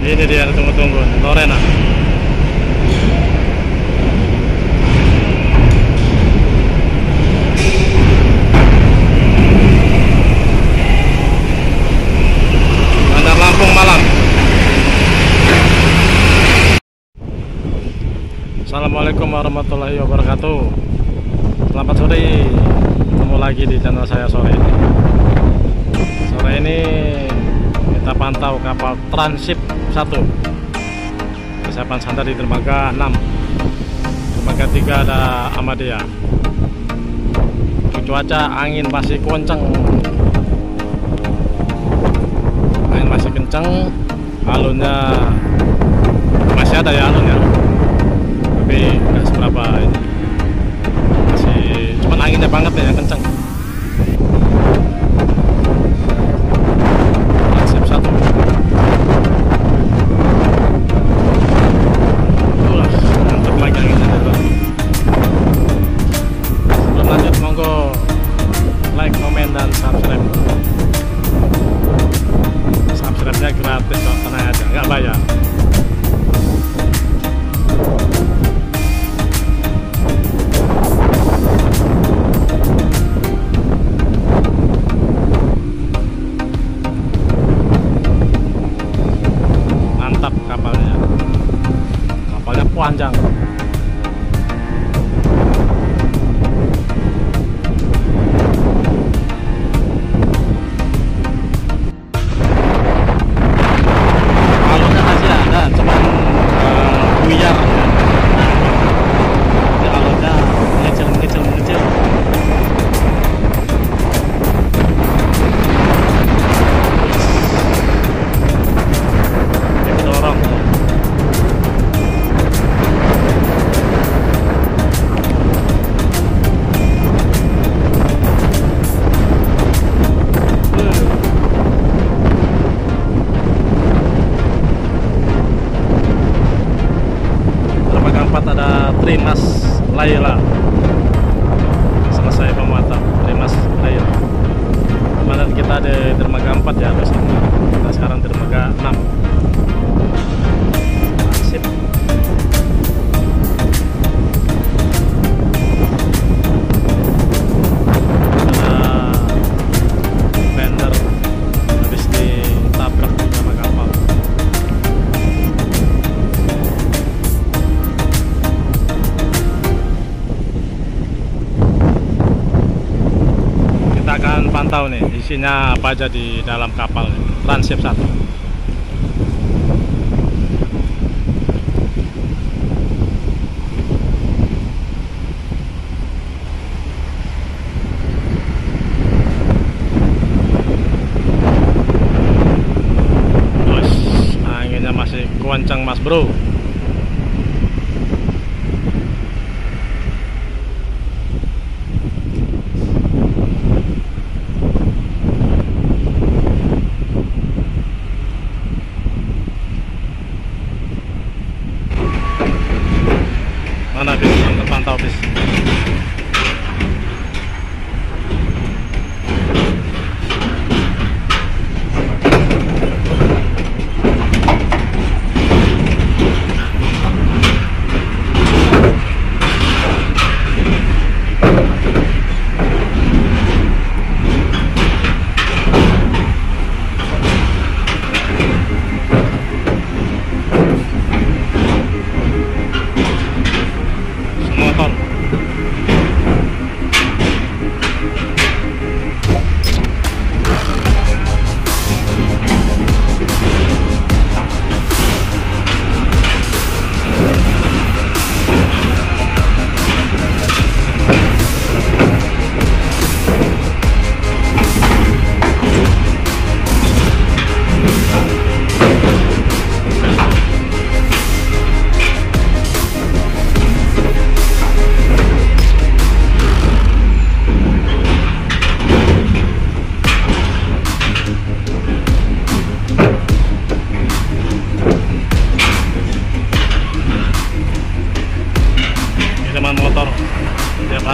Ini dia tunggu-tunggu, Lorena. Bandar Lampung Malang. Assalamualaikum warahmatullahi wabarakatuh. Selamat sore, ketemu lagi di channel saya sore ini. Sore ini kita pantau kapal Transip 1 kesiapan sandar di dermaga 6. Dermaga 3 ada Amadea. Cuaca angin masih kencang, angin masih kencang, alunnya masih ada ya alunnya, tapi nggak seberapa ini. Masih cuman anginnya banget ya yang kencang. Subscribe-nya gratis kok, tenang aja, nggak bayar. Mantap kapalnya panjang. Ada Trimas Laila, selesai pemuatan Trimas Laila. Kemarin kita di dermaga 4 ya, kita sekarang dermaga 6. Sip. Ada fender habis ditabrak sama kapal. Akan pantau nih isinya apa aja di dalam kapal Transip 1. Terus anginnya masih kencang mas bro. Mana bis yang terpantau bis?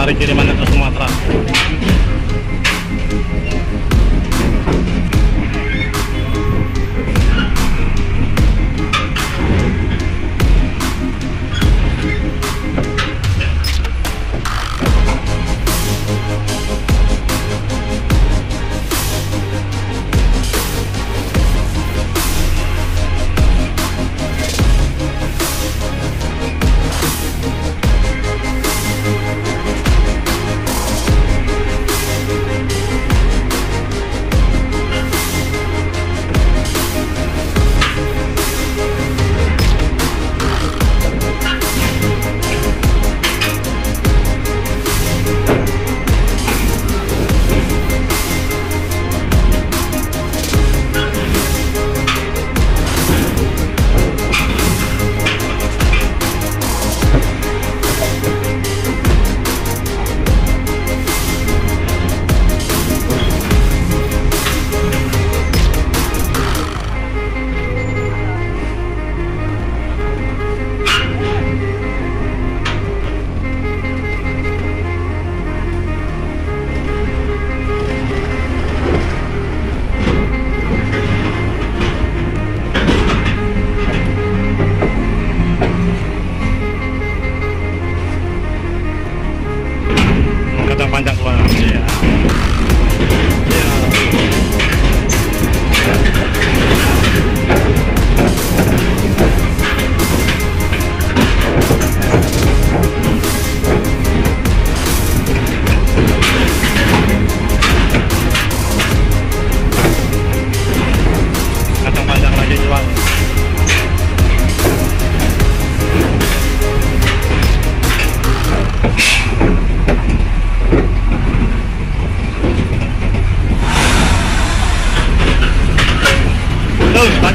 hari kirimannya ke Sumatera.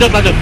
lanjut lanjut.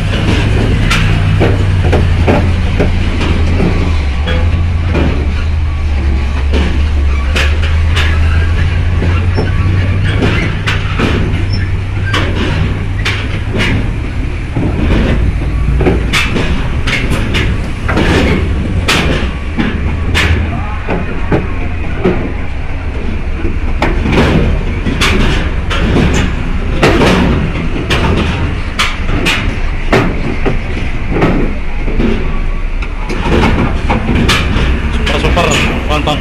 Super konton.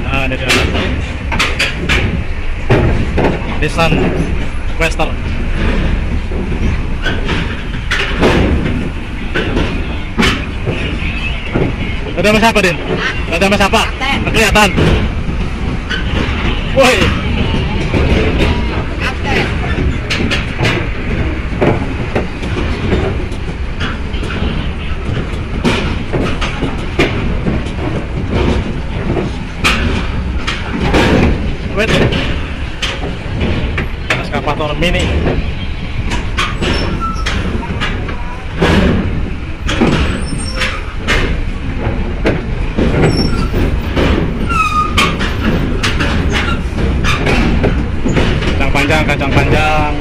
Nah, ini dia. Nissan Quester. Ada mas apa, Din? Ada mas apa? Nggak kelihatan. Woi. Wait. Eskavator mini. Kacang panjang.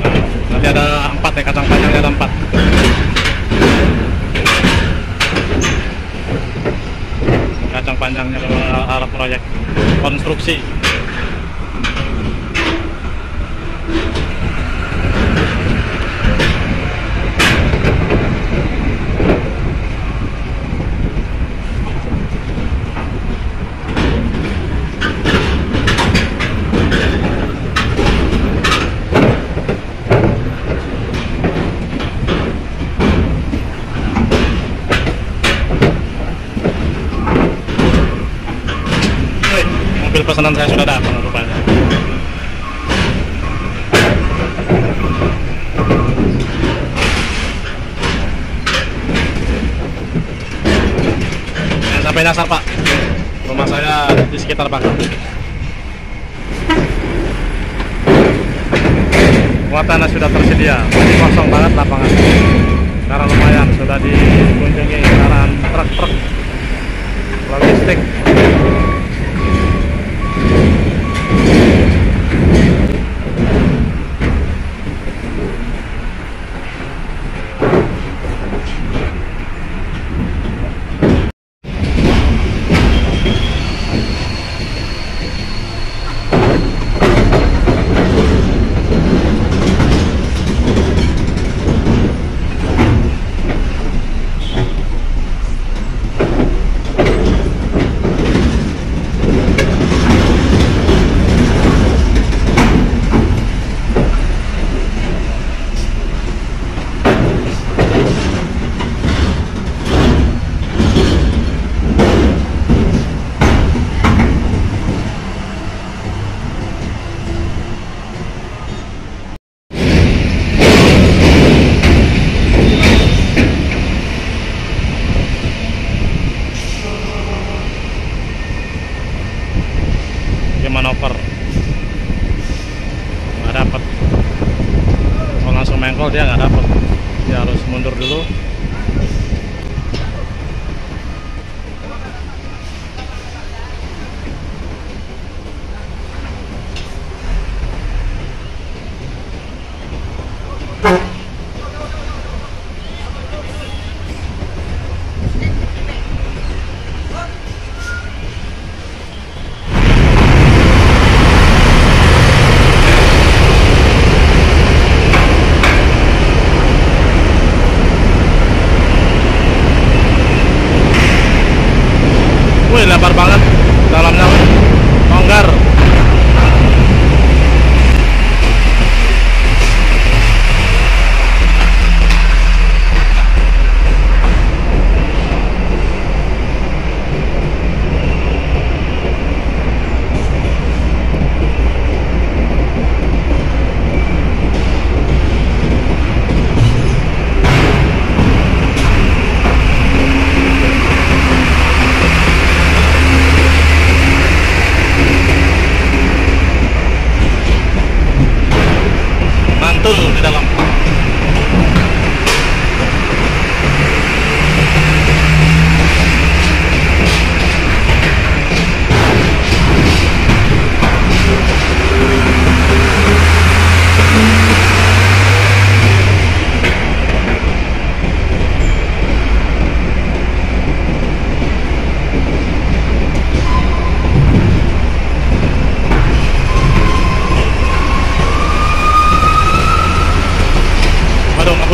Nah, nanti ada 4 ya, kacang panjangnya ada 4. Kacang panjangnya ke arah proyek konstruksi. Mobil pesanan saya sudah datang rupanya. Jangan sampai nyasar, Pak. Rumah saya di sekitar Bakau. Muatannya sudah tersedia, masih kosong banget lapangan. Karena lumayan sudah dikunjungi kendaraan truk-truk logistik. Manover nggak dapet, kalau langsung mengkol dia nggak dapet, dia harus mundur dulu.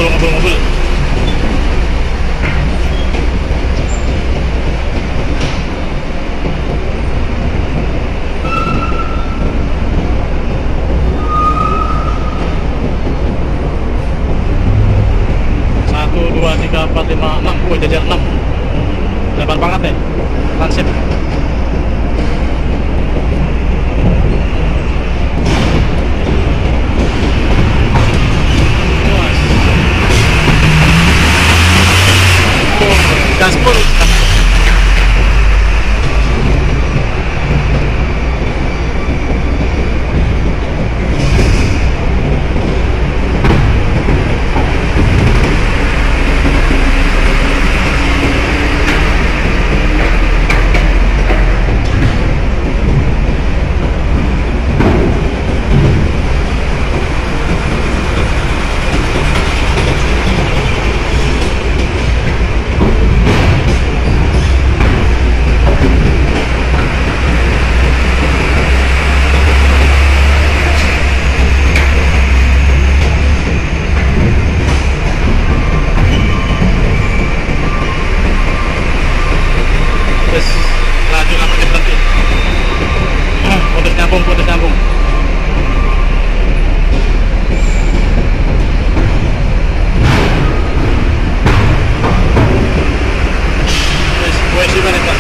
Ngumpul. Satu, dua, tiga, empat, lima, enam. Jajar 6. Lebar banget nih. Transit. Gaspol. Putus nyambung. Wes gimana, Pak?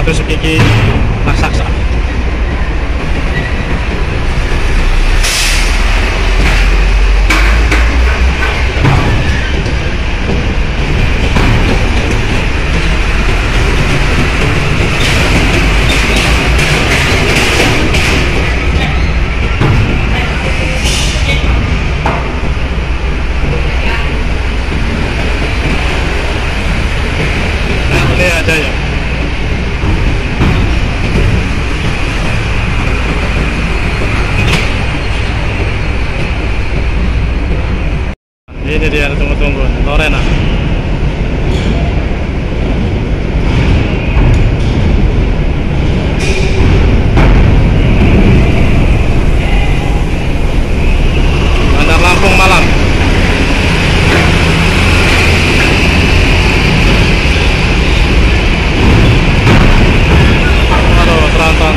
Batu Sekiki raksasa. Nah, ini ada ya. Ini dia, tunggu Lorena. Bandar Lampung Malang. Aduh, terantan.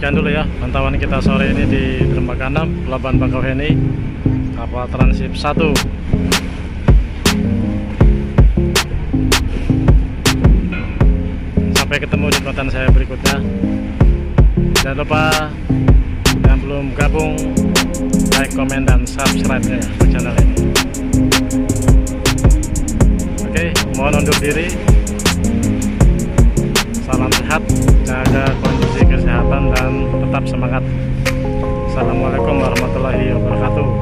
Sekian dulu ya pantauan kita sore ini di Dermaga 6 Pelabuhan Bakauheni, kapal Transip 1. Sampai ketemu di konten saya berikutnya. Jangan lupa yang belum gabung, like, komen, dan subscribe-nya ke channel ini. Oke, mohon undur diri. Salam sehat, jaga kondisi kesehatan, dan tetap semangat. Assalamualaikum warahmatullahi wabarakatuh.